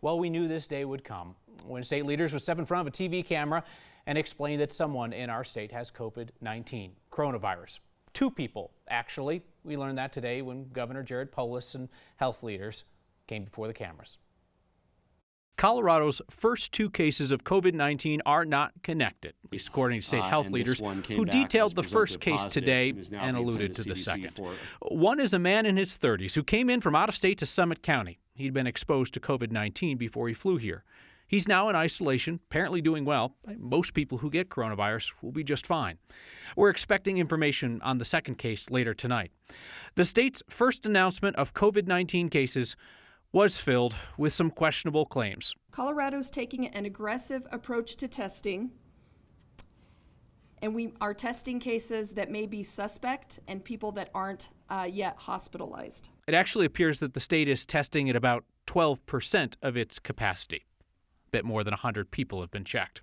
Well, we knew this day would come when state leaders would step in front of a TV camera and explain that someone in our state has COVID-19, coronavirus. 2 people, actually. We learned that today when Governor Polis and health leaders came before the cameras. Colorado's first 2 cases of COVID-19 are not connected, at least according to state health leaders, who detailed the first case today and alluded to the second. One is a man in his 30s who came in from out of state to Summit County. He'd been exposed to COVID-19 before he flew here. He's now in isolation, apparently doing well. Most people who get coronavirus will be just fine. We're expecting information on the second case later tonight. The state's first announcement of COVID-19 cases was filled with some questionable claims. Colorado's taking an aggressive approach to testing, and we are testing cases that may be suspect and people that aren't yet hospitalized. It actually appears that the state is testing at about 12% of its capacity. A bit more than 100 people have been checked.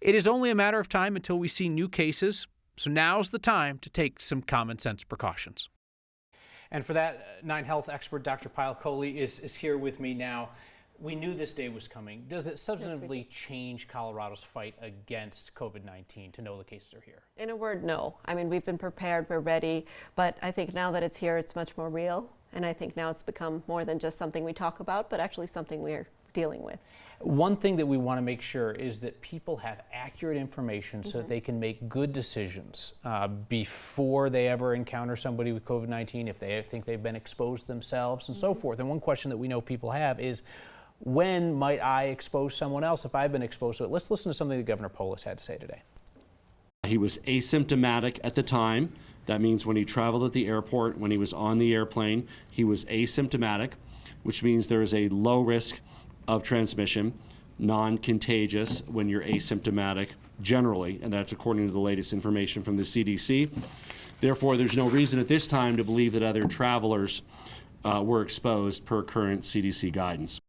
It is only a matter of time until we see new cases, so now's the time to take some common sense precautions. And for that, 9 Health expert Dr. Payal Kohhli is here with me now. We knew this day was coming. Does it substantively change Colorado's fight against COVID-19 to know the cases are here? In a word, no. I mean, we've been prepared, we're ready, but I think now that it's here, it's much more real. And I think now it's become more than just something we talk about, but actually something we're dealing with. One thing that we want to make sure is that people have accurate information so that they can make good decisions before they ever encounter somebody with COVID-19, if they think they've been exposed themselves and so forth. And one question that we know people have is, when might I expose someone else if I've been exposed to it? Let's listen to something that Governor Polis had to say today. He was asymptomatic at the time. That means when he traveled at the airport, when he was on the airplane, he was asymptomatic, which means there is a low risk of transmission, non-contagious when you're asymptomatic generally, and that's according to the latest information from the CDC. Therefore, there's no reason at this time to believe that other travelers were exposed per current CDC guidance.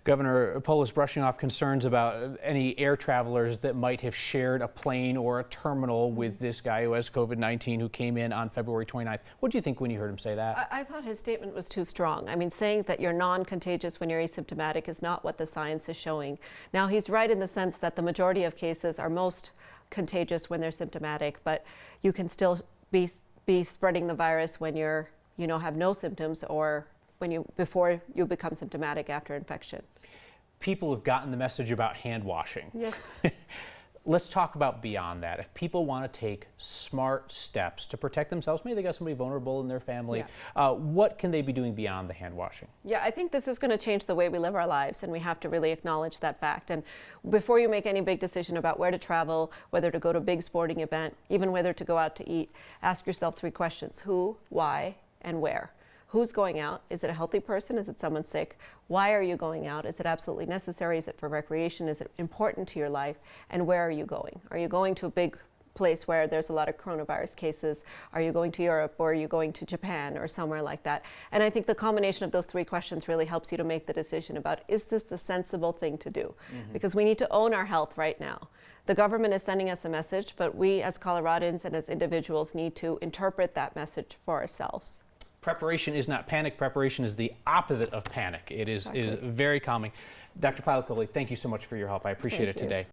Governor Polis brushing off concerns about any air travelers that might have shared a plane or a terminal with this guy who has COVID-19 who came in on February 29th. What do you think when you heard him say that? I thought his statement was too strong. I mean, saying that you're non-contagious when you're asymptomatic is not what the science is showing. Now, he's right in the sense that the majority of cases are most contagious when they're symptomatic, but you can still be spreading the virus when you're, have no symptoms or before you become symptomatic after infection. People have gotten the message about hand washing. Yes. Let's talk about beyond that. If people want to take smart steps to protect themselves, maybe they got somebody vulnerable in their family, what can they be doing beyond the hand washing? Yeah, I think this is going to change the way we live our lives, and we have to really acknowledge that fact. And before you make any big decision about where to travel, whether to go to a big sporting event, even whether to go out to eat, ask yourself 3 questions: who, why, and where. Who's going out? Is it a healthy person? Is it someone sick? Why are you going out? Is it absolutely necessary? Is it for recreation? Is it important to your life? And where are you going? Are you going to a big place where there's a lot of coronavirus cases? Are you going to Europe, or are you going to Japan or somewhere like that? And I think the combination of those 3 questions really helps you to make the decision about, is this the sensible thing to do? Because we need to own our health right now. The government is sending us a message, but we as Coloradans and as individuals need to interpret that message for ourselves. Preparation is not panic. Preparation is the opposite of panic. It is very calming. Dr. Payal Kohhli, thank you so much for your help. I appreciate it today.